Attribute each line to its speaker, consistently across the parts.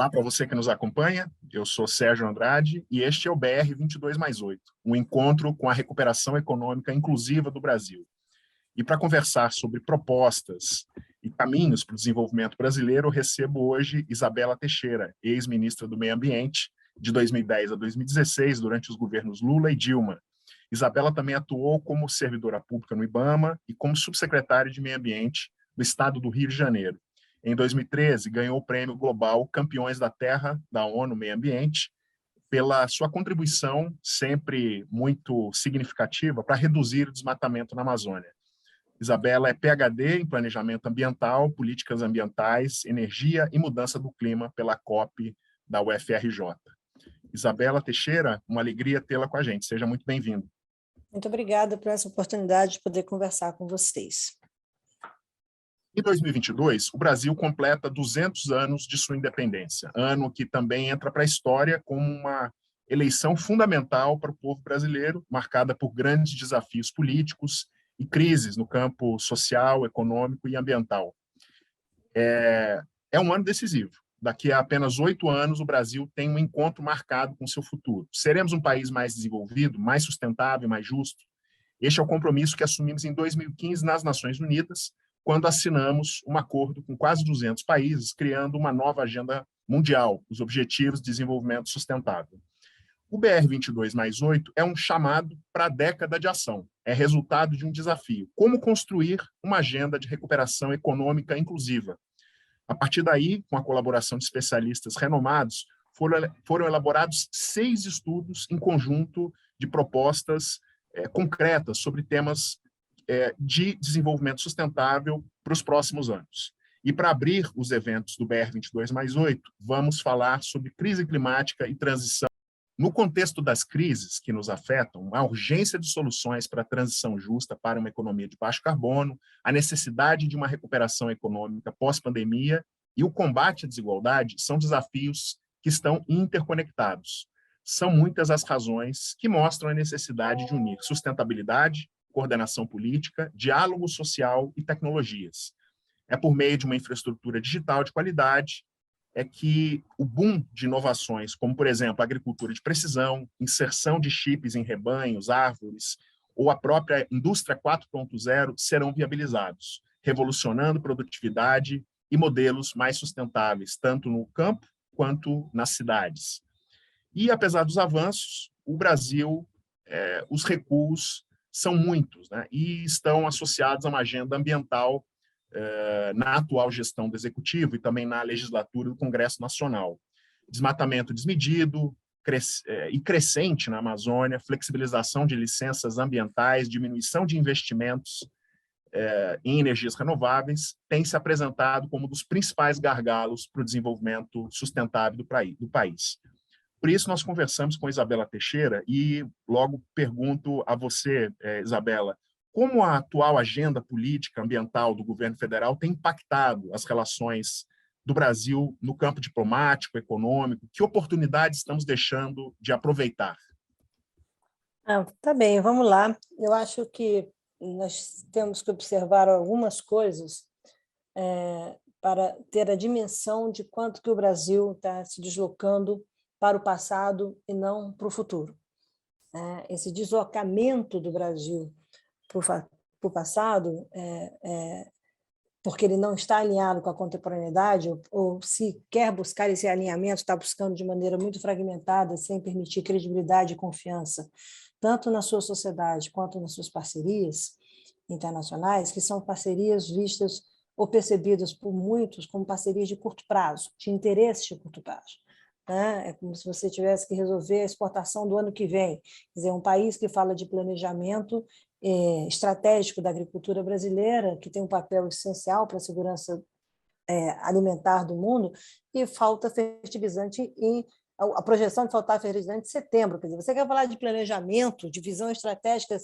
Speaker 1: Olá para você que nos acompanha, eu sou Sérgio Andrade e este é o BR 22+8, um encontro com a recuperação econômica inclusiva do Brasil. E para conversar sobre propostas e caminhos para o desenvolvimento brasileiro, eu recebo hoje Isabela Teixeira, ex-ministra do Meio Ambiente, de 2010 a 2016, durante os governos Lula e Dilma. Isabela também atuou como servidora pública no IBAMA e como subsecretária de Meio Ambiente do Estado do Rio de Janeiro. Em 2013, ganhou o Prêmio Global Campeões da Terra da ONU Meio Ambiente pela sua contribuição sempre muito significativa para reduzir o desmatamento na Amazônia. Isabela é PhD em Planejamento Ambiental, Políticas Ambientais, Energia e Mudança do Clima pela COP da UFRJ. Isabela Teixeira, uma alegria tê-la com a gente. Seja muito bem-vinda.
Speaker 2: Muito obrigada por essa oportunidade de poder conversar com vocês.
Speaker 1: Em 2022, o Brasil completa 200 anos de sua independência, ano que também entra para a história como uma eleição fundamental para o povo brasileiro, marcada por grandes desafios políticos e crises no campo social, econômico e ambiental. É um ano decisivo. Daqui a apenas 8 anos, o Brasil tem um encontro marcado com seu futuro. Seremos um país mais desenvolvido, mais sustentável, mais justo? Este é o compromisso que assumimos em 2015 nas Nações Unidas, quando assinamos um acordo com quase 200 países, criando uma nova agenda mundial, os Objetivos de Desenvolvimento Sustentável. O BR 22+8 é um chamado para a década de ação, é resultado de um desafio: como construir uma agenda de recuperação econômica inclusiva. A partir daí, com a colaboração de especialistas renomados, foram elaborados 6 estudos em conjunto de propostas concretas sobre temas de desenvolvimento sustentável para os próximos anos. E para abrir os eventos do BR 22+8, vamos falar sobre crise climática e transição. No contexto das crises que nos afetam, a urgência de soluções para a transição justa para uma economia de baixo carbono, a necessidade de uma recuperação econômica pós-pandemia e o combate à desigualdade são desafios que estão interconectados. São muitas as razões que mostram a necessidade de unir sustentabilidade, coordenação política, diálogo social e tecnologias. É por meio de uma infraestrutura digital de qualidade que o boom de inovações, como, por exemplo, a agricultura de precisão, inserção de chips em rebanhos, árvores, ou a própria indústria 4.0 serão viabilizados, revolucionando produtividade e modelos mais sustentáveis, tanto no campo quanto nas cidades. E, apesar dos avanços, o Brasil, os recuos são muitos, né? E estão associados a uma agenda ambiental na atual gestão do Executivo e também na legislatura do Congresso Nacional. Desmatamento desmedido e crescente na Amazônia, flexibilização de licenças ambientais, diminuição de investimentos em energias renováveis, tem se apresentado como um dos principais gargalos para o desenvolvimento sustentável do país. Por isso, nós conversamos com Isabela Teixeira e logo pergunto a você, Isabela, como a atual agenda política ambiental do governo federal tem impactado as relações do Brasil no campo diplomático, econômico? Que oportunidades estamos deixando de aproveitar?
Speaker 2: Tá bem, vamos lá. Eu acho que nós temos que observar algumas coisas para ter a dimensão de quanto que o Brasil está se deslocando para o passado e não para o futuro. Esse deslocamento do Brasil para o passado, porque ele não está alinhado com a contemporaneidade, ou se quer buscar esse alinhamento, está buscando de maneira muito fragmentada, sem permitir credibilidade e confiança, tanto na sua sociedade quanto nas suas parcerias internacionais, que são parcerias vistas ou percebidas por muitos como parcerias de curto prazo, de interesses de curto prazo. É como se você tivesse que resolver a exportação do ano que vem. Quer dizer, um país que fala de planejamento estratégico da agricultura brasileira, que tem um papel essencial para a segurança alimentar do mundo, e falta fertilizante a projeção de faltar fertilizante em setembro. Quer dizer, você quer falar de planejamento, de visão estratégica,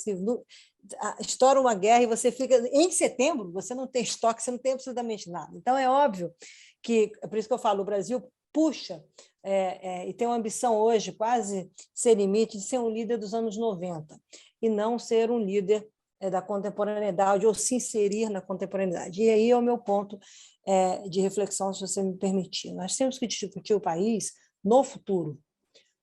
Speaker 2: estoura uma guerra e você fica... Em setembro, você não tem estoque, você não tem absolutamente nada. Então, é óbvio que, é por isso que eu falo, o Brasil puxa e tem uma ambição hoje, quase sem limite, de ser um líder dos anos 90, e não ser um líder da contemporaneidade ou se inserir na contemporaneidade. E aí é o meu ponto de reflexão, se você me permitir. Nós temos que discutir o país no futuro.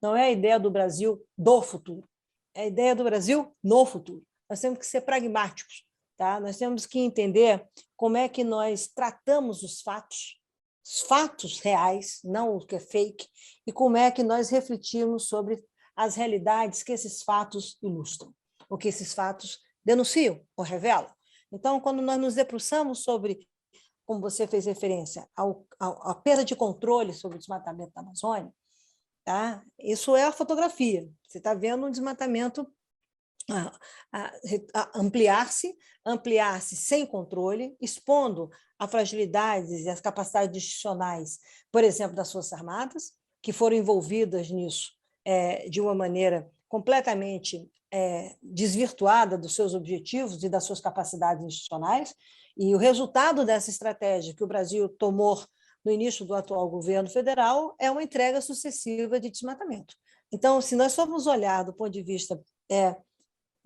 Speaker 2: Não é a ideia do Brasil do futuro, é a ideia do Brasil no futuro. Nós temos que ser pragmáticos, tá? Nós temos que entender como é que nós tratamos os fatos reais, não o que é fake, e como é que nós refletimos sobre as realidades que esses fatos ilustram, o que esses fatos denunciam ou revelam. Então, quando nós nos debruçamos sobre, como você fez referência, à perda de controle sobre o desmatamento da Amazônia, tá? Isso é a fotografia. Você está vendo um desmatamento ampliar-se sem controle, expondo a fragilidades e as capacidades institucionais, por exemplo, das Forças Armadas, que foram envolvidas nisso de uma maneira completamente desvirtuada dos seus objetivos e das suas capacidades institucionais, e o resultado dessa estratégia que o Brasil tomou no início do atual governo federal é uma entrega sucessiva de desmatamento. Então, se nós formos olhar do ponto de vista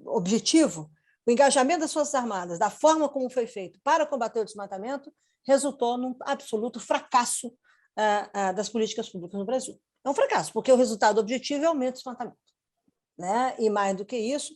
Speaker 2: objetivo, o engajamento das Forças Armadas, da forma como foi feito para combater o desmatamento, resultou num absoluto fracasso das políticas públicas no Brasil. É um fracasso, porque o resultado objetivo é o aumento do desmatamento, né? E, mais do que isso,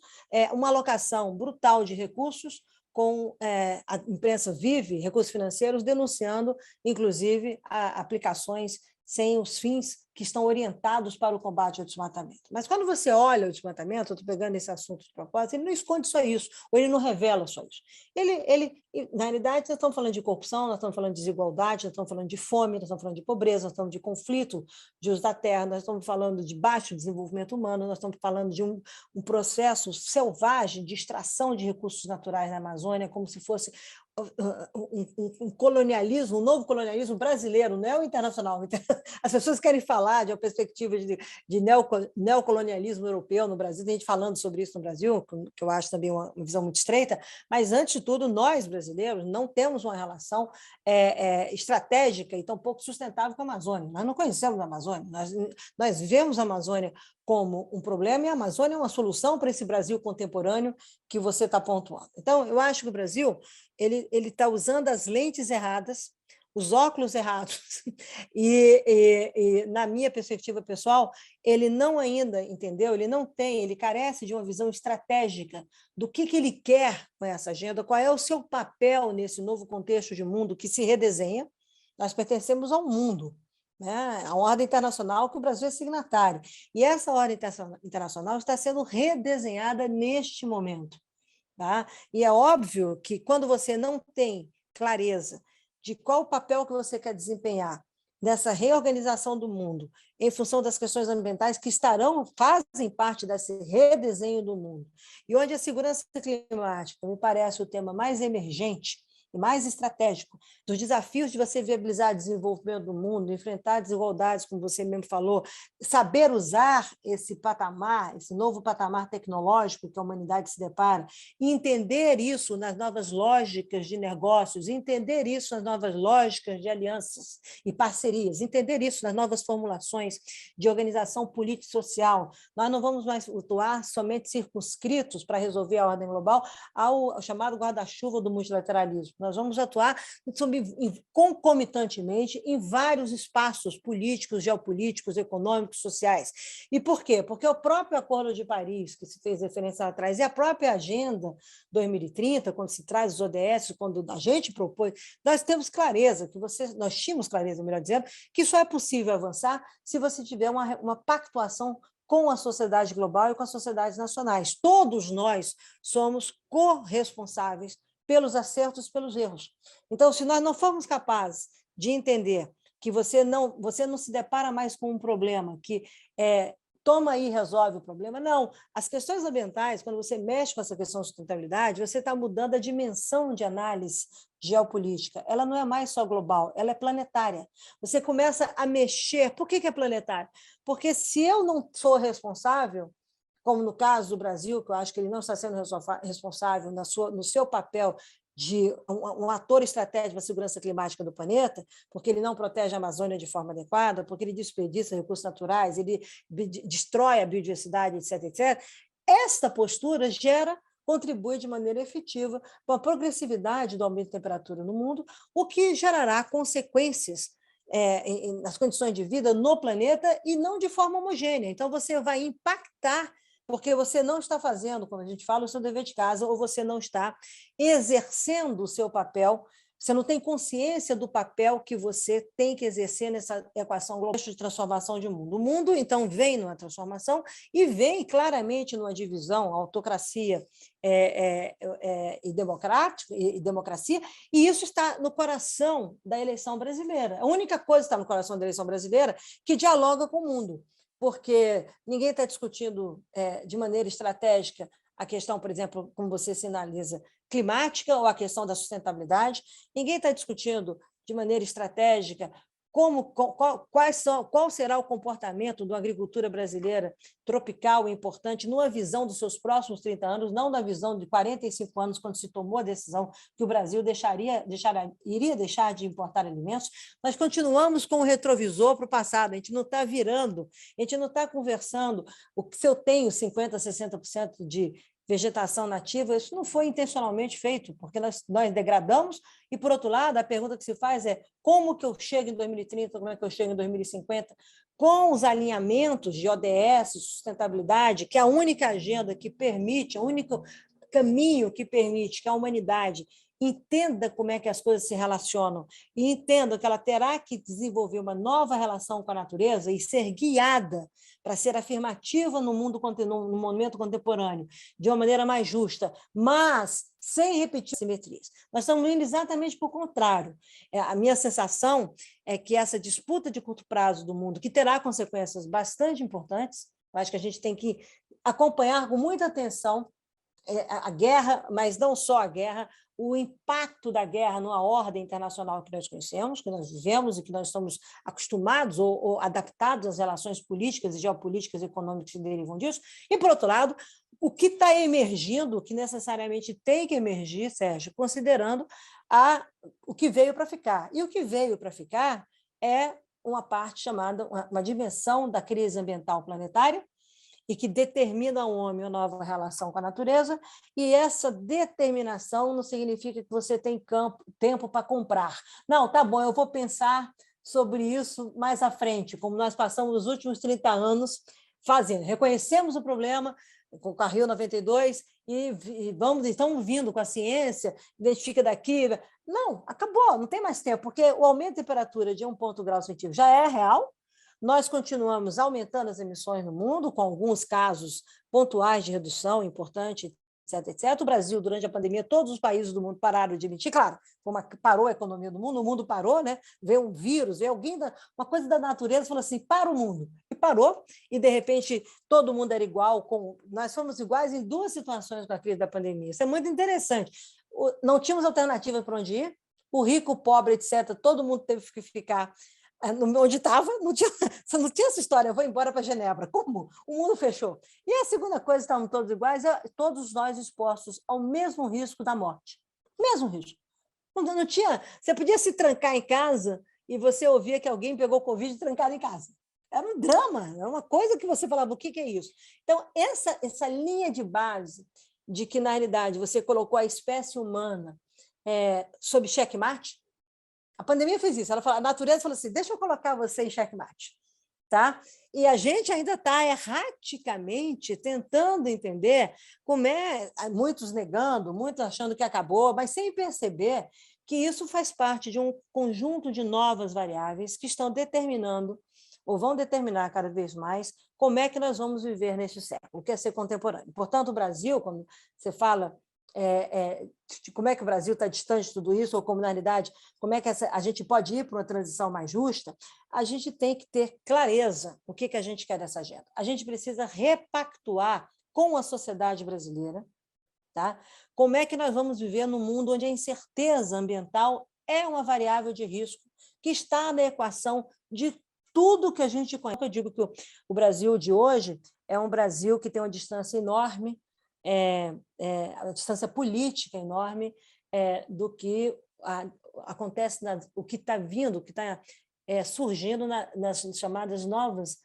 Speaker 2: uma alocação brutal de recursos, com a imprensa vive, recursos financeiros, denunciando, inclusive, aplicações sem os fins que estão orientados para o combate ao desmatamento. Mas quando você olha o desmatamento, eu estou pegando esse assunto de propósito, ele não esconde só isso, ou ele não revela só isso. Na realidade, nós estamos falando de corrupção, nós estamos falando de desigualdade, nós estamos falando de fome, nós estamos falando de pobreza, nós estamos de conflito de uso da terra, nós estamos falando de baixo desenvolvimento humano, nós estamos falando de um processo selvagem de extração de recursos naturais na Amazônia, como se fosse um colonialismo, um novo colonialismo brasileiro, não é o internacional. As pessoas querem falar de uma perspectiva de neocolonialismo europeu no Brasil, tem gente falando sobre isso no Brasil, que eu acho também uma visão muito estreita, mas, antes de tudo, nós, brasileiros, não temos uma relação estratégica e tampouco sustentável com a Amazônia. Nós não conhecemos a Amazônia, nós vemos a Amazônia como um problema, e a Amazônia é uma solução para esse Brasil contemporâneo que você está pontuando. Então, eu acho que o Brasil ele está usando as lentes erradas, os óculos errados, e, na minha perspectiva pessoal, ele não ainda entendeu, ele carece de uma visão estratégica do que ele quer com essa agenda, qual é o seu papel nesse novo contexto de mundo que se redesenha. Nós pertencemos ao mundo, né? A ordem internacional que o Brasil é signatário. E essa ordem internacional está sendo redesenhada neste momento. Tá? E é óbvio que, quando você não tem clareza de qual o papel que você quer desempenhar nessa reorganização do mundo, em função das questões ambientais que fazem parte desse redesenho do mundo, e onde a segurança climática me parece o tema mais emergente e mais estratégico dos desafios de você viabilizar o desenvolvimento do mundo, enfrentar desigualdades, como você mesmo falou, saber usar esse patamar, esse novo patamar tecnológico que a humanidade se depara, e entender isso nas novas lógicas de negócios, entender isso nas novas lógicas de alianças e parcerias, entender isso nas novas formulações de organização política e social. Nós não vamos mais atuar somente circunscritos para resolver a ordem global ao chamado guarda-chuva do multilateralismo. Nós vamos atuar concomitantemente em vários espaços políticos, geopolíticos, econômicos, sociais. E por quê? Porque o próprio Acordo de Paris, que se fez referência lá atrás, e a própria Agenda 2030, quando se traz os ODS, quando a gente propõe, nós temos clareza, nós tínhamos clareza, melhor dizendo, que só é possível avançar se você tiver uma pactuação com a sociedade global e com as sociedades nacionais. Todos nós somos corresponsáveis pelos acertos, pelos erros. Então, se nós não formos capazes de entender que você não se depara mais com um problema que toma e resolve o problema, não. As questões ambientais, quando você mexe com essa questão de sustentabilidade, você está mudando a dimensão de análise geopolítica. Ela não é mais só global, ela é planetária. Você começa a mexer. Por que é planetária? Porque, se eu não sou responsável, como no caso do Brasil, que eu acho que ele não está sendo responsável no seu papel de um ator estratégico da segurança climática do planeta, porque ele não protege a Amazônia de forma adequada, porque ele desperdiça recursos naturais, ele destrói a biodiversidade, etc., etc. Esta postura gera contribui de maneira efetiva para a progressividade do aumento de temperatura no mundo, o que gerará consequências nas condições de vida no planeta e não de forma homogênea. Então, você vai impactar porque você não está fazendo, como a gente fala, o seu dever de casa, ou você não está exercendo o seu papel, você não tem consciência do papel que você tem que exercer nessa equação global de transformação de mundo. O mundo, então, vem numa transformação e vem claramente numa divisão, autocracia e democracia, e isso está no coração da eleição brasileira. A única coisa que está no coração da eleição brasileira que dialoga com o mundo, porque ninguém está discutindo de maneira estratégica a questão, por exemplo, como você sinaliza, climática ou a questão da sustentabilidade. Ninguém está discutindo de maneira estratégica qual será o comportamento da agricultura brasileira tropical e importante numa visão dos seus próximos 30 anos, não na visão de 45 anos, quando se tomou a decisão que o Brasil iria deixar de importar alimentos. Nós continuamos com o retrovisor para o passado, a gente não está virando, a gente não está conversando. Se eu tenho 50%, 60% de vegetação nativa, isso não foi intencionalmente feito, porque nós degradamos, e, por outro lado, a pergunta que se faz é como que eu chego em 2030, como é que eu chego em 2050, com os alinhamentos de ODS, sustentabilidade, que é a única agenda que permite, o único caminho que permite que a humanidade entenda como é que as coisas se relacionam e entenda que ela terá que desenvolver uma nova relação com a natureza e ser guiada para ser afirmativa no momento contemporâneo, de uma maneira mais justa, mas sem repetir simetrias. Nós estamos indo exatamente para o contrário. A minha sensação é que essa disputa de curto prazo do mundo, que terá consequências bastante importantes, acho que a gente tem que acompanhar com muita atenção a guerra, mas não só a guerra, o impacto da guerra numa ordem internacional que nós conhecemos, que nós vivemos e que nós estamos acostumados ou adaptados às relações políticas e geopolíticas e econômicas que derivam disso, e, por outro lado, o que está emergindo, o que necessariamente tem que emergir, Sérgio, considerando o que veio para ficar. E o que veio para ficar é uma parte chamada, uma dimensão da crise ambiental planetária, e que determina ao homem uma nova relação com a natureza, e essa determinação não significa que você tem tempo para comprar. Não, tá bom, eu vou pensar sobre isso mais à frente, como nós passamos os últimos 30 anos fazendo. Reconhecemos o problema com o Rio 92 e estamos vindo com a ciência, identifica daqui. Não, acabou, não tem mais tempo, porque o aumento de temperatura de 1 grau centígrado já é real. Nós continuamos aumentando as emissões no mundo, com alguns casos pontuais de redução importante, etc, etc. O Brasil, durante a pandemia, todos os países do mundo pararam de emitir. Claro, parou a economia do mundo, o mundo parou, né? Veio um vírus, veio uma coisa da natureza, falou assim, para o mundo. E parou, e, de repente, todo mundo era igual. Nós fomos iguais em 2 situações com a crise da pandemia. Isso é muito interessante. Não tínhamos alternativa para onde ir, o rico, o pobre, etc., todo mundo teve que ficar onde estava, você não tinha essa história, eu vou embora para Genebra. Como? O mundo fechou. E a segunda coisa, estavam todos iguais, todos nós expostos ao mesmo risco da morte. Mesmo risco. Não tinha, você podia se trancar em casa e você ouvia que alguém pegou Covid trancado em casa. Era um drama, era uma coisa que você falava, o que é isso? Então, essa linha de base de que, na realidade, você colocou a espécie humana sob xeque-mate. A pandemia fez isso, a natureza falou assim, deixa eu colocar você em xeque-mate. Tá? E a gente ainda está erraticamente tentando entender como muitos negando, muitos achando que acabou, mas sem perceber que isso faz parte de um conjunto de novas variáveis que estão determinando, ou vão determinar cada vez mais, como é que nós vamos viver neste século, que é ser contemporâneo. Portanto, o Brasil, quando você fala de como é que o Brasil está distante de tudo isso, ou como, na realidade, como é que a gente pode ir para uma transição mais justa, a gente tem que ter clareza o que a gente quer dessa agenda. A gente precisa repactuar com a sociedade brasileira, tá? Como é que nós vamos viver num mundo onde a incerteza ambiental é uma variável de risco que está na equação de tudo que a gente conhece. Eu digo que o Brasil de hoje é um Brasil que tem uma distância enorme, a distância política enorme do que acontece, o que está vindo, o que está surgindo nas chamadas novas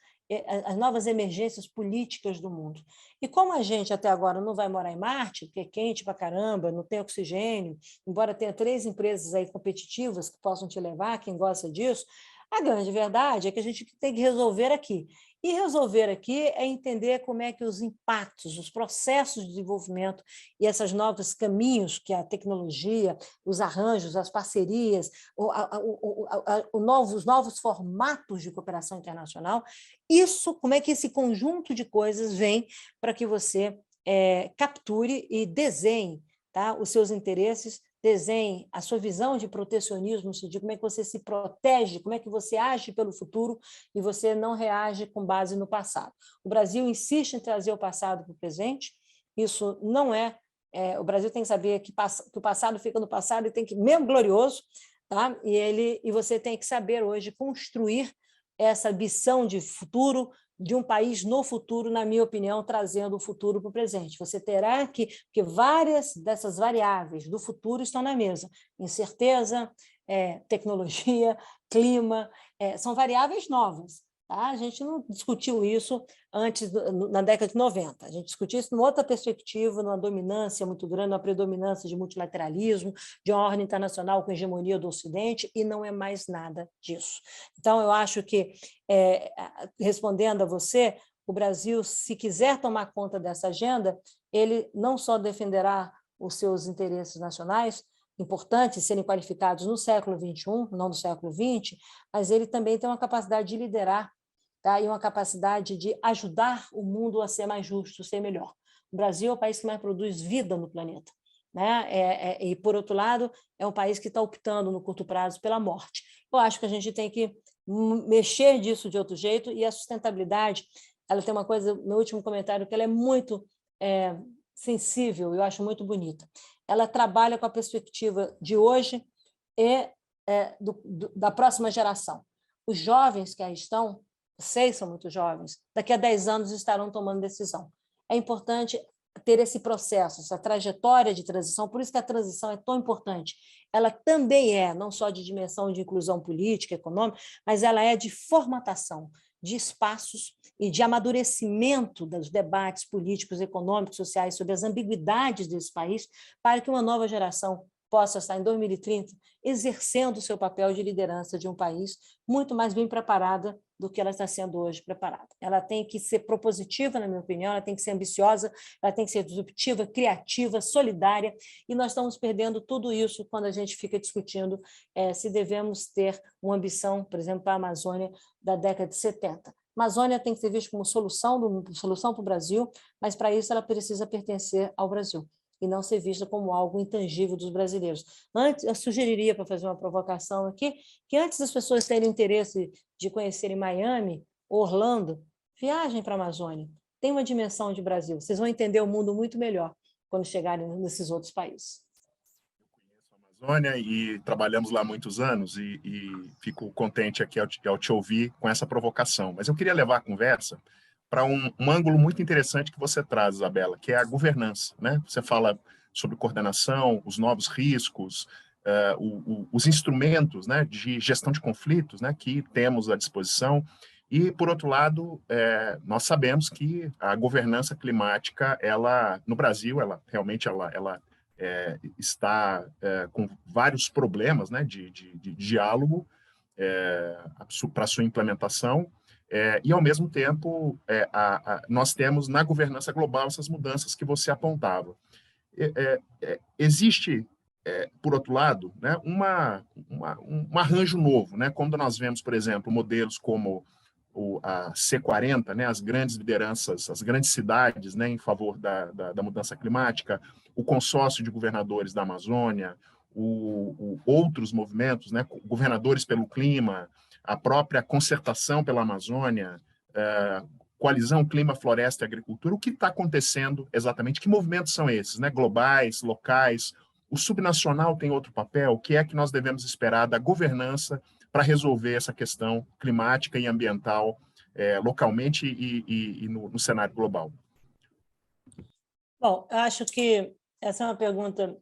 Speaker 2: as novas emergências políticas do mundo. E como a gente até agora não vai morar em Marte, porque é quente pra caramba, não tem oxigênio, embora tenha 3 empresas aí competitivas que possam te levar, quem gosta disso, a grande verdade é que a gente tem que resolver aqui. E resolver aqui é entender como é que os impactos, os processos de desenvolvimento e esses novos caminhos que a tecnologia, os arranjos, as parcerias, os novos formatos de cooperação internacional, isso, como é que esse conjunto de coisas vem para que você capture e desenhe, tá, os seus interesses, desenhe a sua visão de protecionismo, de como é que você se protege, como é que você age pelo futuro e você não reage com base no passado. O Brasil insiste em trazer o passado para o presente, isso não o Brasil tem que saber que o passado fica no passado e tem que, mesmo glorioso, tá? E você tem que saber hoje construir essa ambição de futuro, de um país no futuro, na minha opinião, trazendo o futuro para o presente. Você terá que várias dessas variáveis do futuro estão na mesa. Incerteza, tecnologia, clima, são variáveis novas. Tá? A gente não discutiu isso antes, na década de 90. A gente discutiu isso numa outra perspectiva, numa dominância muito grande, uma predominância de multilateralismo, de uma ordem internacional com hegemonia do Ocidente, e não é mais nada disso. Então, eu acho que, respondendo a você, o Brasil, se quiser tomar conta dessa agenda, ele não só defenderá os seus interesses nacionais, importantes serem qualificados no século XXI, não no século XX, mas ele também tem uma capacidade de liderar, tá? E uma capacidade de ajudar o mundo a ser mais justo, ser melhor. O Brasil é o país que mais produz vida no planeta, né? E, por outro lado, é um país que está optando no curto prazo pela morte. Eu acho que a gente tem que mexer disso de outro jeito, e a sustentabilidade, ela tem uma coisa, meu último comentário, que ela é muito sensível, eu acho muito bonita. Ela trabalha com a perspectiva de hoje e da próxima geração. Os jovens que aí estão, vocês são muito jovens, daqui a 10 anos estarão tomando decisão. É importante ter esse processo, essa trajetória de transição, por isso que a transição é tão importante. Ela também não só de dimensão de inclusão política, econômica, mas ela é de formatação de espaços e de amadurecimento dos debates políticos, econômicos, sociais sobre as ambiguidades desse país, para que uma nova geração possa estar, em 2030, exercendo o seu papel de liderança de um país muito mais bem preparada do que ela está sendo hoje preparada. Ela tem que ser propositiva, na minha opinião, ela tem que ser ambiciosa, ela tem que ser disruptiva, criativa, solidária, e nós estamos perdendo tudo isso quando a gente fica discutindo se devemos ter uma ambição, por exemplo, para a Amazônia da década de 70. A Amazônia tem que ser vista como solução para o Brasil, mas para isso ela precisa pertencer ao Brasil e não ser vista como algo intangível dos brasileiros. Antes, eu sugeriria, para fazer uma provocação aqui, que antes das pessoas terem interesse de conhecerem Miami, Orlando, viajem para a Amazônia. Tem uma dimensão de Brasil. Vocês vão entender o mundo muito melhor quando chegarem nesses outros países.
Speaker 1: Eu conheço a Amazônia e trabalhamos lá há muitos anos e fico contente aqui ao te ouvir com essa provocação. Mas eu queria levar a conversa para um ângulo muito interessante que você traz, Isabela, que é a governança, né? Você fala sobre coordenação, os novos riscos, os instrumentos, né, de gestão de conflitos, né, que temos à disposição. E, por outro lado, nós sabemos que a governança climática, no Brasil, ela realmente está com vários problemas, né, de diálogo para sua implementação. E, ao mesmo tempo, nós temos na governança global essas mudanças que você apontava. Existe, por outro lado, né, um arranjo novo, né, quando nós vemos, por exemplo, modelos como a C40, né, as grandes lideranças, as grandes cidades, né, em favor da mudança climática, o consórcio de governadores da Amazônia, outros movimentos, né, governadores pelo clima, a própria concertação pela Amazônia, coalizão clima, floresta e agricultura. O que está acontecendo exatamente? Que movimentos são esses, né? Globais, locais? O subnacional tem outro papel? O que é que nós devemos esperar da governança para resolver essa questão climática e ambiental localmente e no cenário global?
Speaker 2: Bom, eu acho que essa é uma pergunta,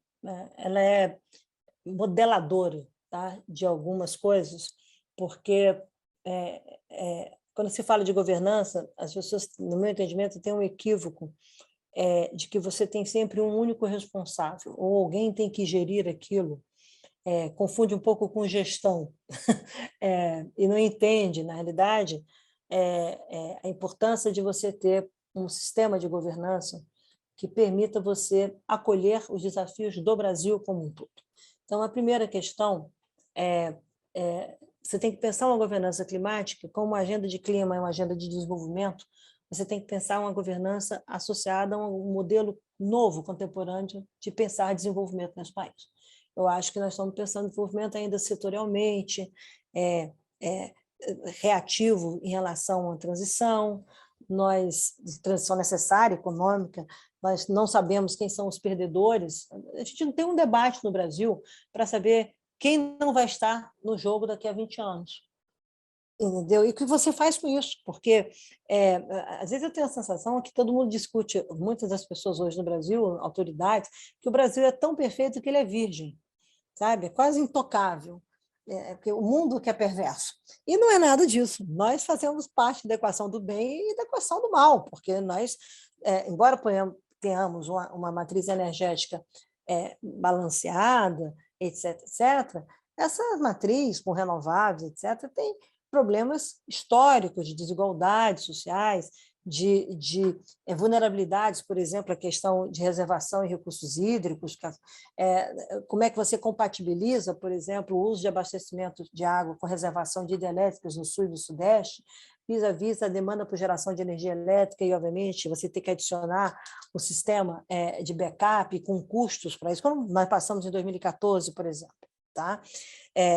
Speaker 2: ela é modeladora, tá, de algumas coisas, porque quando se fala de governança, as pessoas, no meu entendimento, têm um equívoco de que você tem sempre um único responsável, ou alguém tem que gerir aquilo, confunde um pouco com gestão, e não entende, na realidade, a importância de você ter um sistema de governança que permita você acolher os desafios do Brasil como um todo. Então, a primeira questão você tem que pensar uma governança climática como uma agenda de clima e uma agenda de desenvolvimento. Você tem que pensar uma governança associada a um modelo novo, contemporâneo, de pensar desenvolvimento nesse país. Eu acho que nós estamos pensando em desenvolvimento ainda setorialmente, reativo em relação à transição, transição necessária, econômica, nós não sabemos quem são os perdedores. A gente não tem um debate no Brasil para saber quem não vai estar no jogo daqui a 20 anos. Entendeu? E o que você faz com isso? Porque, às vezes, eu tenho a sensação que todo mundo discute, muitas das pessoas hoje no Brasil, autoridades, que o Brasil é tão perfeito que ele é virgem, sabe? É quase intocável, porque o mundo que é perverso. E não é nada disso. Nós fazemos parte da equação do bem e da equação do mal, porque nós, embora tenhamos uma matriz energética balanceada, etc., etc., essa matriz com renováveis, etc., tem problemas históricos de desigualdades sociais, de vulnerabilidades, por exemplo, a questão de reservação e recursos hídricos, como é que você compatibiliza, por exemplo, o uso de abastecimento de água com reservação de hidrelétricas no sul e no sudeste, vis-à-vis a demanda por geração de energia elétrica e, obviamente, você tem que adicionar o sistema de backup com custos para isso, como nós passamos em 2014, por exemplo. Tá?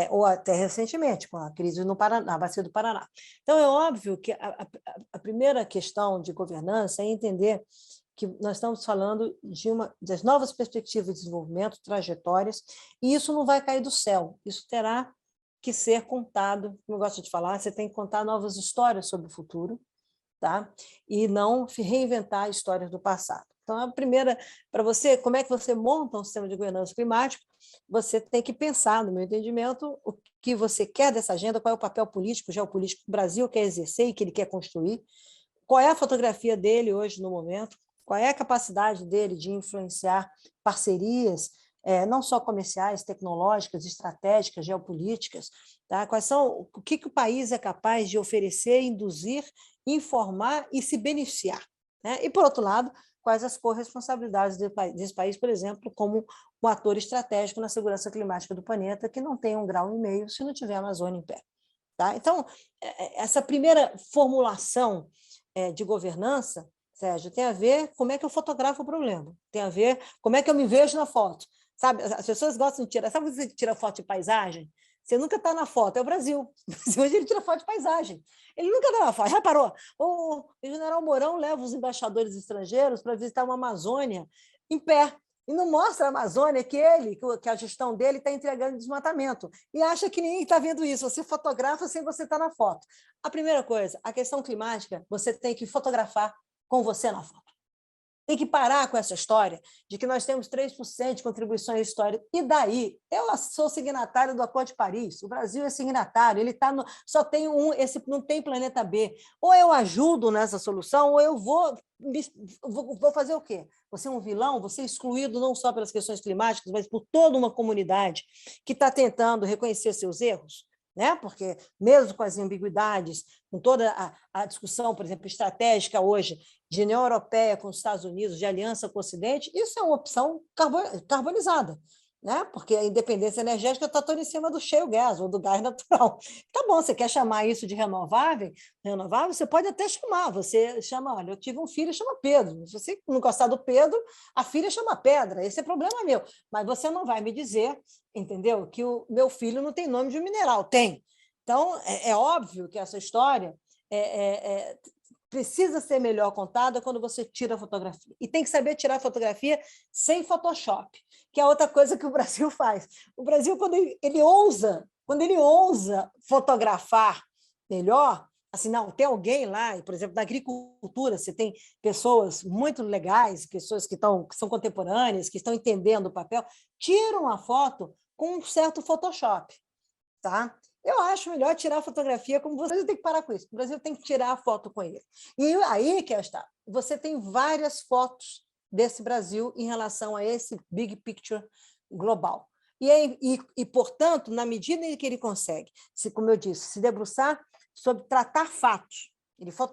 Speaker 2: Ou até recentemente, com a crise no Paraná, na bacia do Paraná. Então, é óbvio que a primeira questão de governança é entender que nós estamos falando das novas perspectivas de desenvolvimento, trajetórias, e isso não vai cair do céu, isso terá que ser contado, como eu gosto de falar, você tem que contar novas histórias sobre o futuro, tá? E não reinventar histórias do passado. Então, a primeira, para você, como é que você monta um sistema de governança climática, você tem que pensar, no meu entendimento, o que você quer dessa agenda, qual é o papel político, geopolítico que o Brasil quer exercer e que ele quer construir, qual é a fotografia dele hoje no momento, qual é a capacidade dele de influenciar parcerias, não só comerciais, tecnológicas, estratégicas, geopolíticas, tá? O que o país é capaz de oferecer, induzir, informar e se beneficiar, né? E, por outro lado, quais as corresponsabilidades desse país, por exemplo, como um ator estratégico na segurança climática do planeta, que não tem 1,5 graus se não tiver a Amazônia em pé. Tá? Então, essa primeira formulação de governança, Sérgio, tem a ver como é que eu fotografo o problema, tem a ver como é que eu me vejo na foto. Sabe? As pessoas gostam de tirar. Sabe quando você tira foto de paisagem? Você nunca está na foto, é o Brasil. Hoje ele tira foto de paisagem. Ele nunca está na foto. Reparou? O general Mourão leva os embaixadores estrangeiros para visitar uma Amazônia em pé. E não mostra a Amazônia que a gestão dele está entregando desmatamento. E acha que ninguém está vendo isso. Você fotografa sem você estar na foto. A primeira coisa, a questão climática, você tem que fotografar com você na foto. Tem que parar com essa história de que nós temos 3% de contribuições históricas. E daí? Eu sou signatário do Acordo de Paris, o Brasil é signatário, ele só tem não tem planeta B. Ou eu ajudo nessa solução, ou eu vou fazer o quê? Você é um vilão, você é excluído não só pelas questões climáticas, mas por toda uma comunidade que está tentando reconhecer seus erros, né? Porque, mesmo com as ambiguidades, com toda a discussão, por exemplo, estratégica hoje, de União Europeia com os Estados Unidos, de aliança com o Ocidente, isso é uma opção carbonizada, né? Porque a independência energética está toda em cima do shale gas, ou do gás natural. Tá bom, você quer chamar isso de renovável, você pode até chamar, você chama, olha, eu tive um filho, chama Pedro, se você não gostar do Pedro, a filha chama Pedra, esse é problema meu, mas você não vai me dizer, entendeu, que o meu filho não tem nome de mineral, tem. Então, é óbvio que essa história precisa ser melhor contada quando você tira a fotografia. E tem que saber tirar a fotografia sem Photoshop, que é outra coisa que o Brasil faz. O Brasil, quando ele ousa fotografar melhor, assim, não, tem alguém lá, por exemplo, na agricultura, você tem pessoas muito legais, pessoas que são contemporâneas, que estão entendendo o papel, tiram a foto com um certo Photoshop. tá? Eu acho melhor tirar a fotografia, como você tem que parar com isso. O Brasil tem que tirar a foto com ele. E aí que está. Você tem várias fotos desse Brasil em relação a esse big picture global. Portanto, na medida em que ele consegue, como eu disse, se debruçar sobre tratar fatos,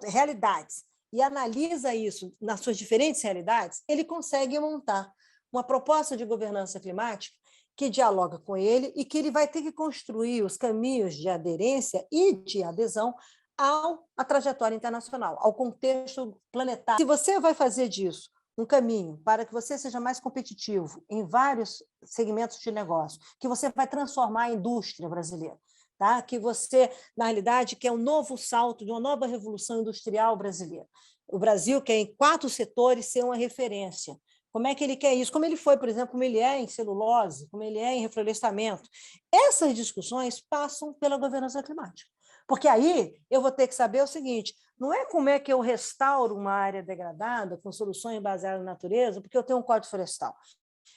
Speaker 2: realidades, e analisa isso nas suas diferentes realidades, ele consegue montar uma proposta de governança climática que dialoga com ele e que ele vai ter que construir os caminhos de aderência e de adesão à trajetória internacional, ao contexto planetário. Se você vai fazer disso um caminho para que você seja mais competitivo em vários segmentos de negócio, que você vai transformar a indústria brasileira, tá? Que você, na realidade, quer um novo salto de uma nova revolução industrial brasileira. O Brasil quer, em 4 setores, ser uma referência. Como é que ele quer isso? Como ele foi, por exemplo, como ele é em celulose, como ele é em reflorestamento. Essas discussões passam pela governança climática. Porque aí eu vou ter que saber o seguinte, não é como é que eu restauro uma área degradada com soluções baseadas na natureza, porque eu tenho um código florestal.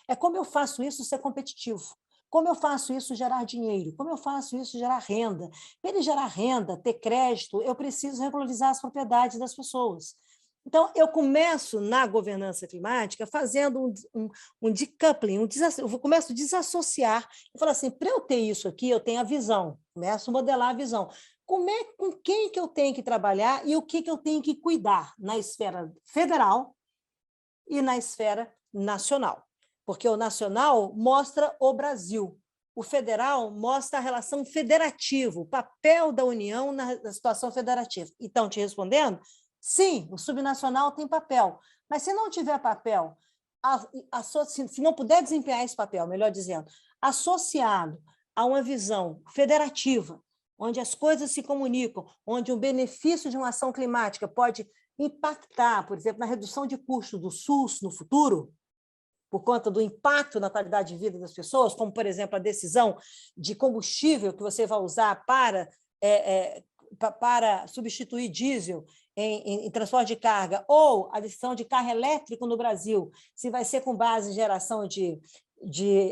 Speaker 2: É como eu faço isso ser competitivo. Como eu faço isso gerar dinheiro? Como eu faço isso gerar renda? Para ele gerar renda, ter crédito, eu preciso regularizar as propriedades das pessoas. Então, eu começo na governança climática fazendo um decoupling, eu começo a desassociar e falar assim, para eu ter isso aqui, eu tenho a visão, começo a modelar a visão. Com quem que eu tenho que trabalhar e o que eu tenho que cuidar na esfera federal e na esfera nacional? Porque o nacional mostra o Brasil, o federal mostra a relação federativa, o papel da União na situação federativa. Então, te respondendo, sim, o subnacional tem papel, mas se não tiver papel, se não puder desempenhar esse papel, melhor dizendo, associado a uma visão federativa, onde as coisas se comunicam, onde o benefício de uma ação climática pode impactar, por exemplo, na redução de custos do SUS no futuro, por conta do impacto na qualidade de vida das pessoas, como, por exemplo, a decisão de combustível que você vai usar para substituir diesel em transporte de carga, ou a decisão de carro elétrico no Brasil, se vai ser com base em geração de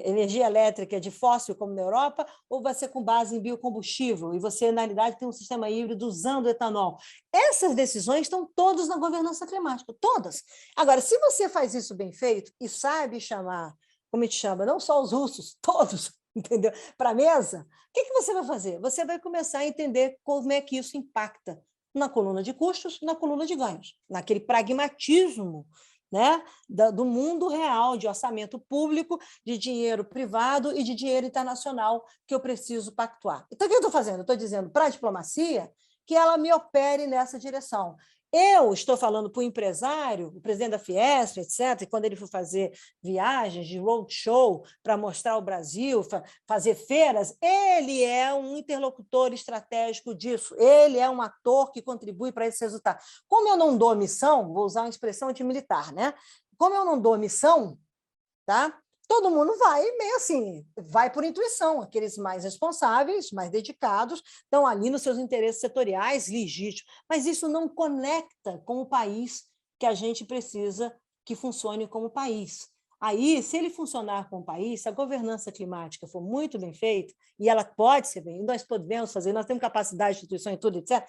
Speaker 2: energia elétrica de fóssil, como na Europa, ou vai ser com base em biocombustível, e você, na realidade, tem um sistema híbrido usando etanol. Essas decisões estão todas na governança climática, todas. Agora, se você faz isso bem feito e sabe chamar, como a gente chama, não só os russos, todos, entendeu? Para a mesa, o que você vai fazer? Você vai começar a entender como é que isso impacta na coluna de custos, na coluna de ganhos, naquele pragmatismo, né, do mundo real, de orçamento público, de dinheiro privado e de dinheiro internacional que eu preciso pactuar. Então, o que eu estou fazendo? Eu estou dizendo para a diplomacia que ela me opere nessa direção. Eu estou falando para o empresário, o presidente da Fiesp, etc., e quando ele for fazer viagens de roadshow para mostrar o Brasil, fazer feiras, ele é um interlocutor estratégico disso, ele é um ator que contribui para esse resultado. Como eu não dou missão, vou usar uma expressão de militar, né? Como eu não dou missão, tá? Todo mundo vai meio assim, vai por intuição, aqueles mais responsáveis, mais dedicados, estão ali nos seus interesses setoriais legítimos, mas isso não conecta com o país que a gente precisa que funcione como país. Aí, se ele funcionar como país, se a governança climática for muito bem feita, e ela pode ser bem, nós podemos fazer, nós temos capacidade de instituição e tudo, etc.,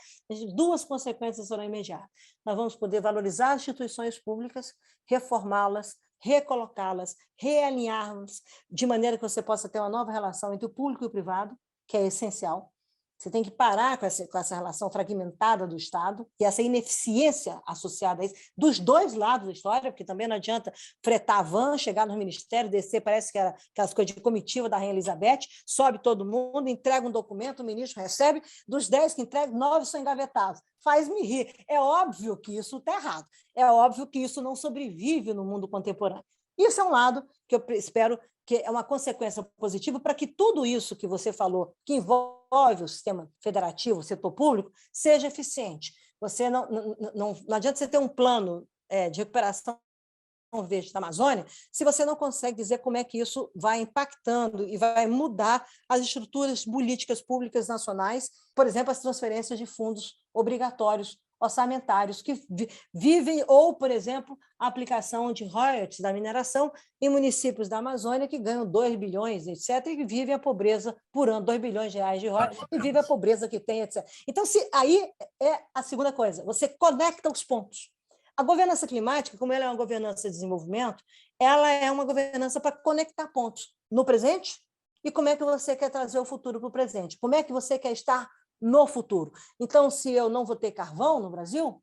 Speaker 2: 2 consequências serão imediatas. Nós vamos poder valorizar as instituições públicas, reformá-las, recolocá-las, realinhá-las, de maneira que você possa ter uma nova relação entre o público e o privado, que é essencial. Você tem que parar com essa relação fragmentada do Estado e essa ineficiência associada a isso, dos 2 lados da história, porque também não adianta fretar a van, chegar no ministério, descer, parece que era aquelas coisas de comitiva da Rainha Elizabeth, sobe todo mundo, entrega um documento, o ministro recebe, dos 10 que entregam, 9 são engavetados. Faz-me rir. É óbvio que isso está errado. É óbvio que isso não sobrevive no mundo contemporâneo. Isso é um lado que eu espero que é uma consequência positiva para que tudo isso que você falou, que envolve o sistema federativo, o setor público, seja eficiente. Você não adianta você ter um plano de recuperação verde da Amazônia se você não consegue dizer como é que isso vai impactando e vai mudar as estruturas políticas públicas nacionais, por exemplo, as transferências de fundos obrigatórios orçamentários que vivem, ou, por exemplo, a aplicação de royalties da mineração em municípios da Amazônia que ganham 2 bilhões, etc., e vivem a pobreza por ano, 2 bilhões de reais de royalties, e vivem a pobreza que tem, etc. Então, aí é a segunda coisa, você conecta os pontos. A governança climática, como ela é uma governança de desenvolvimento, ela é uma governança para conectar pontos no presente e como é que você quer trazer o futuro para o presente, como é que você quer estar no futuro. Então, se eu não vou ter carvão no Brasil,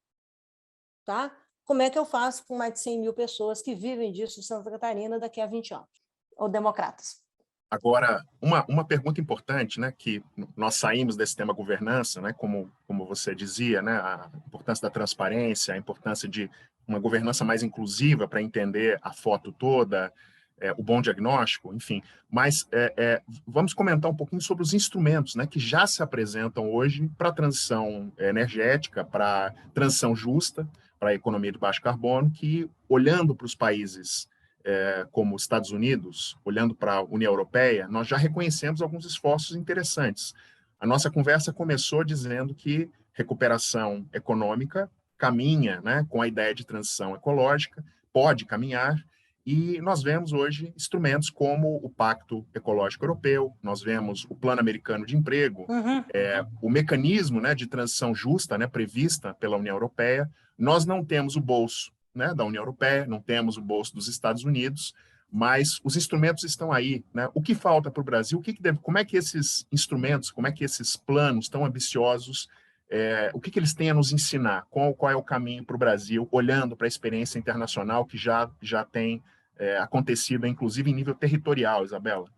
Speaker 2: tá? Como é que eu faço com mais de 100 mil pessoas que vivem disso em Santa Catarina daqui a 20 anos? Ou democratas?
Speaker 1: Agora, uma pergunta importante, né, que nós saímos desse tema governança, né, como você dizia, né, a importância da transparência, a importância de uma governança mais inclusiva para entender a foto toda, o bom diagnóstico, enfim. Mas vamos comentar um pouquinho sobre os instrumentos, né, que já se apresentam hoje para a transição energética, para a transição justa, para a economia de baixo carbono, que, olhando para os países como Estados Unidos, olhando para a União Europeia, nós já reconhecemos alguns esforços interessantes. A nossa conversa começou dizendo que recuperação econômica caminha, né, com a ideia de transição ecológica, pode caminhar, e nós vemos hoje instrumentos como o Pacto Ecológico Europeu, nós vemos o Plano Americano de Emprego, o mecanismo, né, de transição justa, né, prevista pela União Europeia. Nós não temos o bolso, né, da União Europeia, não temos o bolso dos Estados Unidos, mas os instrumentos estão aí, né? O que falta para o Brasil? Como é que esses instrumentos, como é que esses planos tão ambiciosos, o que eles têm a nos ensinar? Qual é o caminho para o Brasil, olhando para a experiência internacional que já tem acontecido, inclusive em nível territorial, Isabela?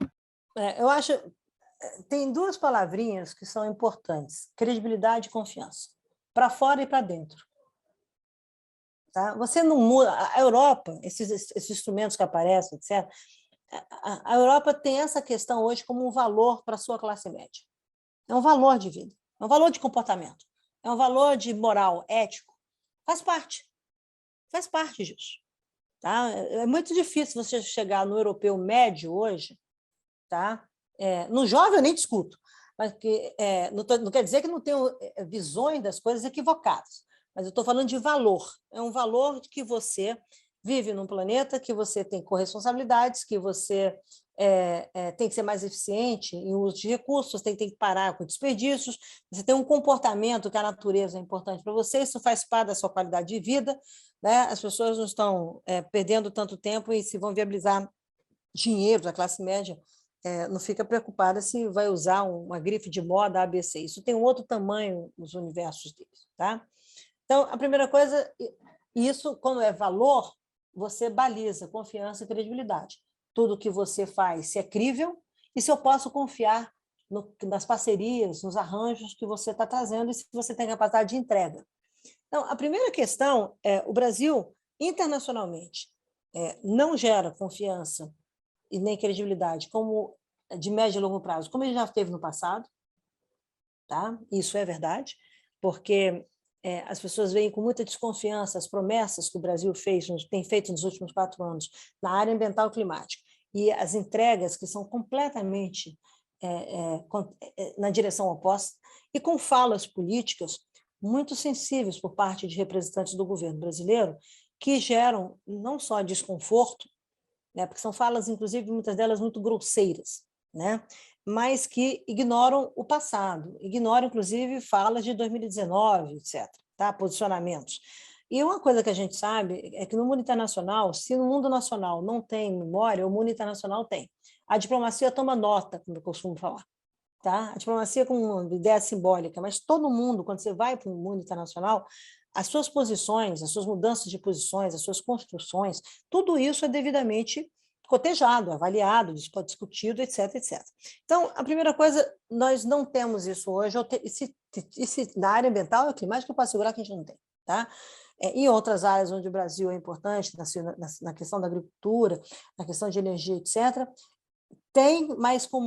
Speaker 2: Eu acho tem duas palavrinhas que são importantes: credibilidade e confiança, para fora e para dentro. Tá? Você não muda. A Europa, esses instrumentos que aparecem, etc., a Europa tem essa questão hoje como um valor para a sua classe média. É um valor de vida, é um valor de comportamento, é um valor de moral, ético. Faz parte disso. Tá? É muito difícil você chegar no europeu médio hoje, tá? No jovem eu nem discuto, mas não quer dizer que não tenham visões das coisas equivocadas, mas eu estou falando de valor. É um valor de que você vive num planeta, que você tem corresponsabilidades, que você tem que ser mais eficiente em uso de recursos, tem que parar com desperdícios, você tem um comportamento que a natureza é importante para você, isso faz parte da sua qualidade de vida, né? As pessoas não estão perdendo tanto tempo e se vão viabilizar dinheiro da classe média, não fica preocupada se vai usar uma grife de moda ABC. Isso tem um outro tamanho nos universos deles. Tá? Então, a primeira coisa, isso, quando é valor, você baliza confiança e credibilidade. Tudo que você faz, se é crível, e se eu posso confiar nas parcerias, nos arranjos que você está trazendo, e se você tem capacidade de entrega. Então, a primeira questão é: o Brasil, internacionalmente, não gera confiança e nem credibilidade como de médio e longo prazo, como ele já teve no passado, tá? Isso é verdade, porque as pessoas veem com muita desconfiança as promessas que o Brasil tem feito nos últimos 4 anos na área ambiental e climática, e as entregas que são completamente na direção oposta, e com falas políticas muito sensíveis por parte de representantes do governo brasileiro, que geram não só desconforto, né, porque são falas, inclusive, muitas delas muito grosseiras, né, mas que ignoram o passado, ignoram, inclusive, falas de 2019, etc., tá, posicionamentos. E uma coisa que a gente sabe é que no mundo internacional, se no mundo nacional não tem memória, o mundo internacional tem. A diplomacia toma nota, como eu costumo falar. Tá? A diplomacia com uma ideia simbólica, mas todo mundo, quando você vai para o mundo internacional, as suas posições, as suas mudanças de posições, as suas construções, tudo isso é devidamente cotejado, avaliado, discutido, etc, etc. Então, a primeira coisa, nós não temos isso hoje, na área ambiental e climática, eu posso assegurar que a gente não tem. Tá? Em outras áreas onde o Brasil é importante, na questão da agricultura, na questão de energia, etc., tem, mas com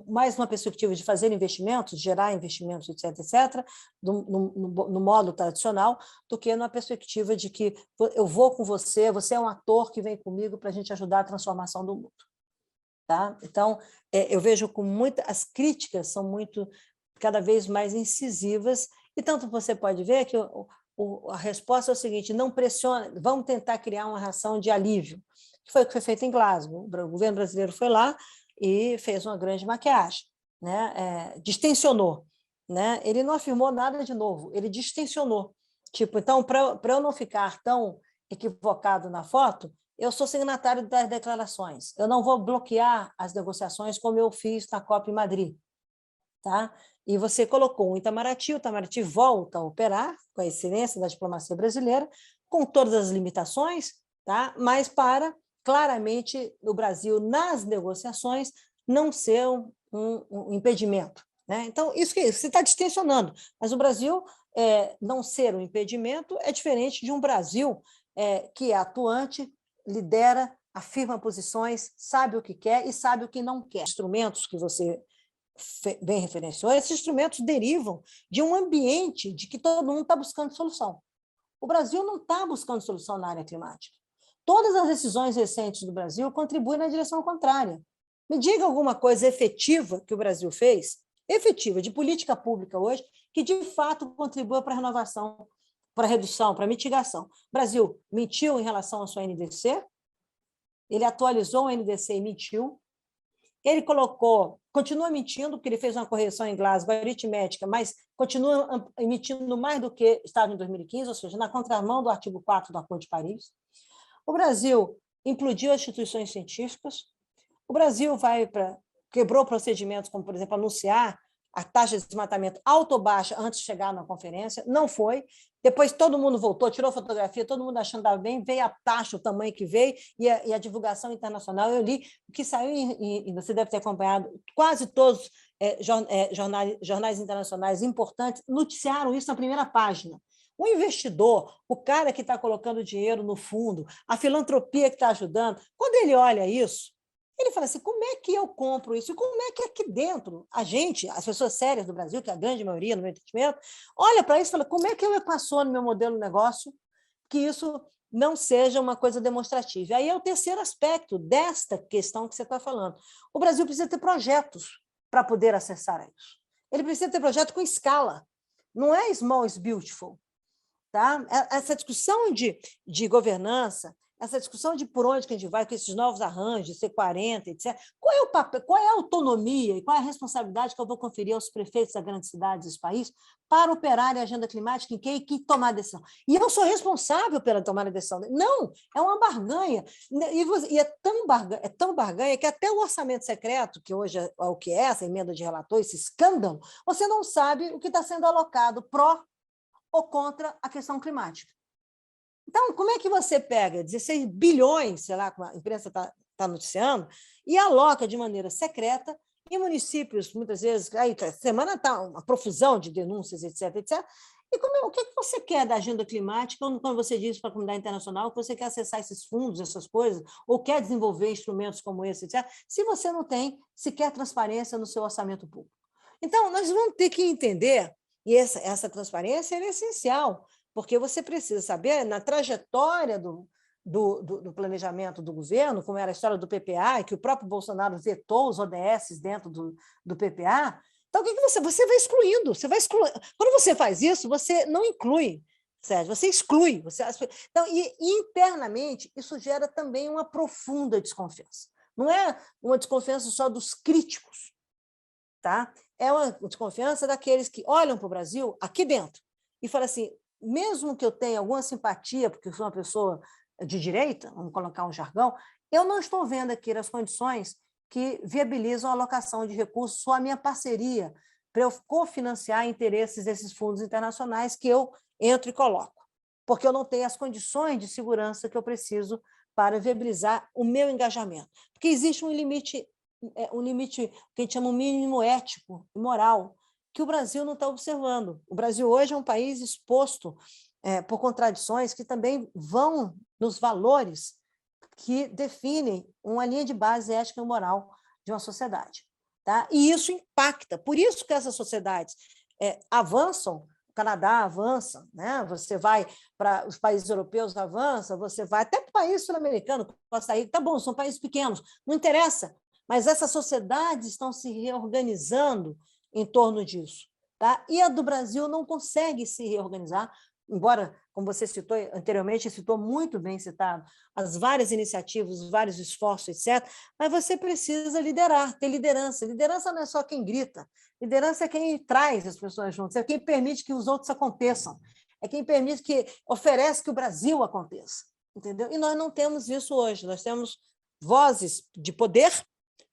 Speaker 2: mais uma perspectiva de fazer investimentos, gerar investimentos, etc., etc., no modo tradicional, do que na perspectiva de que eu vou com você, você é um ator que vem comigo para a gente ajudar a transformação do mundo. Tá? Então, eu vejo as críticas são cada vez mais incisivas E tanto você pode ver que a resposta é o seguinte: não pressiona, vamos tentar criar uma reação de alívio, que foi o que foi feito em Glasgow. O governo brasileiro foi lá e fez uma grande maquiagem, né? Distensionou. Né? Ele não afirmou nada de novo, ele distensionou. Tipo, então, para eu não ficar tão equivocado na foto, eu sou signatário das declarações. Eu não vou bloquear as negociações como eu fiz na COP em Madrid. Tá? E você colocou o Itamaraty volta a operar com a excelência da diplomacia brasileira, com todas as limitações, tá? Mas para, claramente, o Brasil, nas negociações, não ser um impedimento. Né? Então, isso que você está distensionando, mas o Brasil não ser um impedimento é diferente de um Brasil que é atuante, lidera, afirma posições, sabe o que quer e sabe o que não quer. Instrumentos que você bem referenciou, esses instrumentos derivam de um ambiente de que todo mundo está buscando solução. O Brasil não está buscando solução na área climática. Todas as decisões recentes do Brasil contribuem na direção contrária. Me diga alguma coisa efetiva que o Brasil fez, efetiva, de política pública hoje, que de fato contribua para a renovação, para a redução, para a mitigação. O Brasil mentiu em relação à sua NDC, ele atualizou a NDC e mentiu. Ele continua mentindo, porque ele fez uma correção em Glasgow aritmética, mas continua emitindo mais do que estava em 2015, ou seja, na contramão do artigo 4 do Acordo de Paris. O Brasil implodiu as instituições científicas. O Brasil quebrou procedimentos, como, por exemplo, anunciar a taxa de desmatamento alta ou baixa antes de chegar na conferência. Não foi. Depois todo mundo voltou, tirou fotografia, todo mundo achando que estava bem, veio a taxa, o tamanho que veio, e a divulgação internacional. Eu li o que saiu, e você deve ter acompanhado, quase todos jornais internacionais importantes noticiaram isso na primeira página. O investidor, o cara que está colocando dinheiro no fundo, a filantropia que está ajudando, quando ele olha isso, ele fala assim, como é que eu compro isso? E como é que aqui dentro, a gente, as pessoas sérias do Brasil, que é a grande maioria, no meu entendimento, olha para isso e fala, como é que eu equaciono no meu modelo de negócio que isso não seja uma coisa demonstrativa? E aí é o terceiro aspecto desta questão que você está falando. O Brasil precisa ter projetos para poder acessar a isso. Ele precisa ter projeto com escala. Não é small is beautiful. Tá? Essa discussão de governança, essa discussão de por onde que a gente vai com esses novos arranjos, C40, etc. Qual é o papel, qual é a autonomia e qual é a responsabilidade que eu vou conferir aos prefeitos das grandes cidades desse país para operar a agenda climática em que tomar decisão? E eu sou responsável pela tomada de decisão. Não, é uma barganha. E é tão barganha que até o orçamento secreto, que hoje é o que é essa emenda de relator, esse escândalo, você não sabe o que está sendo alocado pró ou contra a questão climática. Então, como é que você pega 16 bilhões, sei lá, como a imprensa está noticiando, e aloca de maneira secreta em municípios, muitas vezes, aí, a semana está uma profusão de denúncias, etc., etc., e o que você quer da agenda climática quando você diz para a comunidade internacional que você quer acessar esses fundos, essas coisas, ou quer desenvolver instrumentos como esse, etc., se você não tem sequer transparência no seu orçamento público? Então, nós vamos ter que entender, e essa transparência é essencial, porque você precisa saber, na trajetória do planejamento do governo, como era a história do PPA, e que o próprio Bolsonaro vetou os ODS dentro do PPA, então o que você vai excluindo? Quando você faz isso, você não inclui, Sérgio, você exclui. Então, e internamente, isso gera também uma profunda desconfiança. Não é uma desconfiança só dos críticos, tá? É uma desconfiança daqueles que olham para o Brasil aqui dentro e falam assim, mesmo que eu tenha alguma simpatia, porque eu sou uma pessoa de direita, vamos colocar um jargão, eu não estou vendo aqui as condições que viabilizam a alocação de recursos ou a minha parceria para eu cofinanciar interesses desses fundos internacionais que eu entro e coloco, porque eu não tenho as condições de segurança que eu preciso para viabilizar o meu engajamento. Porque existe um limite que a gente chama um mínimo ético e moral, que o Brasil não está observando. O Brasil hoje é um país exposto por contradições que também vão nos valores que definem uma linha de base ética e moral de uma sociedade. Tá? E isso impacta. Por isso que essas sociedades avançam, o Canadá avança, né? Você vai para os países europeus, avança, você vai até para o país sul-americano, Costa Rica, tá bom, são países pequenos, não interessa, mas essas sociedades estão se reorganizando em torno disso. tá? E a do Brasil não consegue se reorganizar, embora, como você citou anteriormente, citou muito bem citado, as várias iniciativas, os vários esforços, etc., mas você precisa liderar, ter liderança. Liderança não é só quem grita, liderança é quem traz as pessoas juntas, é quem permite que os outros aconteçam, é quem permite que, oferece que o Brasil aconteça, entendeu? E nós não temos isso hoje, nós temos vozes de poder,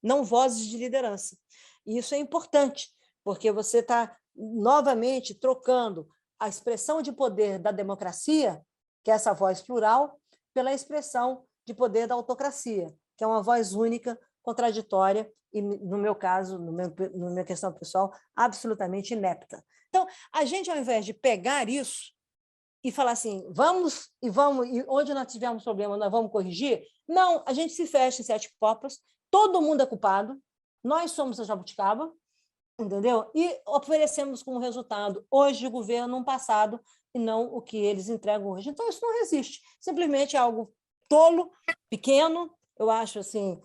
Speaker 2: não vozes de liderança. E isso é importante, porque você está novamente trocando a expressão de poder da democracia, que é essa voz plural, pela expressão de poder da autocracia, que é uma voz única, contraditória e, no meu caso, na minha questão pessoal, absolutamente inepta. Então, a gente, ao invés de pegar isso e falar assim, vamos, e onde nós tivermos problema, nós vamos corrigir, não, a gente se fecha em 7 copas, todo mundo é culpado, nós somos a jabuticaba, entendeu? E oferecemos como resultado hoje o governo, um passado, e não o que eles entregam hoje. Então, isso não resiste. Simplesmente é algo tolo, pequeno, eu acho assim,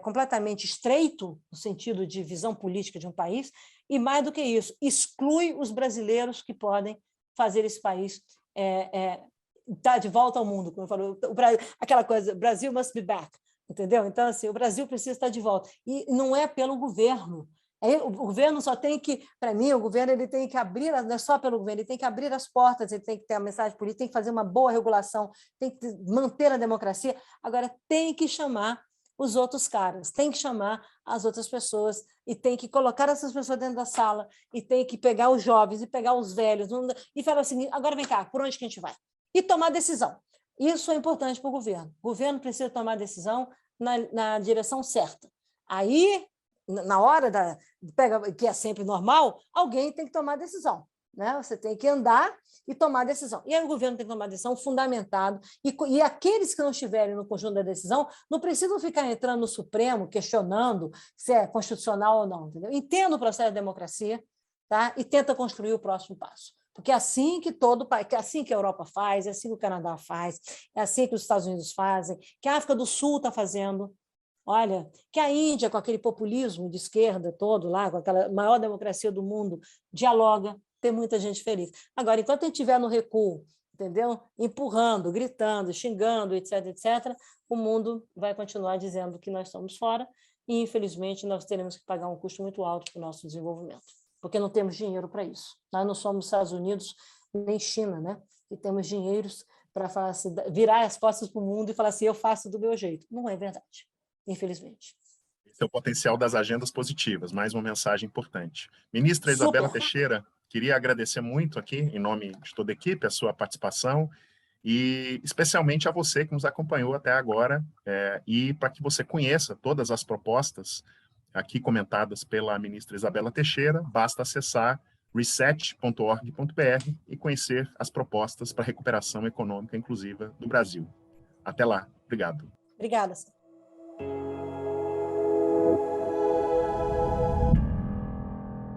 Speaker 2: completamente estreito, no sentido de visão política de um país, e mais do que isso, exclui os brasileiros que podem fazer esse país dar de volta ao mundo, como eu falo, aquela coisa, Brasil must be back, entendeu? Então, assim, o Brasil precisa estar de volta. E não é pelo governo. O governo só tem que, para mim, o governo ele tem que abrir, não é só pelo governo, ele tem que abrir as portas, ele tem que ter a mensagem política, tem que fazer uma boa regulação, tem que manter a democracia. Agora, tem que chamar os outros caras, tem que chamar as outras pessoas e tem que colocar essas pessoas dentro da sala e tem que pegar os jovens e pegar os velhos e falar assim, agora vem cá, por onde que a gente vai? E tomar decisão. Isso é importante para o governo. O governo precisa tomar decisão na direção certa. Aí, na hora que é sempre normal, alguém tem que tomar decisão. Né? Você tem que andar e tomar decisão. E aí o governo tem que tomar decisão fundamentado, e aqueles que não estiverem no conjunto da decisão não precisam ficar entrando no Supremo, questionando se é constitucional ou não. Entendeu? Entenda o processo da democracia, tá? E tenta construir o próximo passo. Porque é assim que todo país, é assim que a Europa faz, é assim que o Canadá faz, é assim que os Estados Unidos fazem, que a África do Sul está fazendo. Olha, que a Índia, com aquele populismo de esquerda todo lá, com aquela maior democracia do mundo, dialoga, tem muita gente feliz. Agora, enquanto a gente estiver no recuo, entendeu? Empurrando, gritando, xingando, etc., etc., o mundo vai continuar dizendo que nós estamos fora e, infelizmente, nós teremos que pagar um custo muito alto para o nosso desenvolvimento, porque não temos dinheiro para isso. Nós não somos Estados Unidos nem China, né? E temos dinheiros para assim, virar as costas para o mundo e falar assim, eu faço do meu jeito. Não é verdade, infelizmente.
Speaker 1: Esse é o potencial das agendas positivas, mais uma mensagem importante. Ministra Isabela Teixeira, queria agradecer muito aqui, em nome de toda a equipe, a sua participação, e especialmente a você que nos acompanhou até agora, e para que você conheça todas as propostas aqui comentadas pela ministra Isabela Teixeira, basta acessar reset.org.br e conhecer as propostas para a recuperação econômica inclusiva do Brasil. Até lá. Obrigado.
Speaker 2: Obrigada.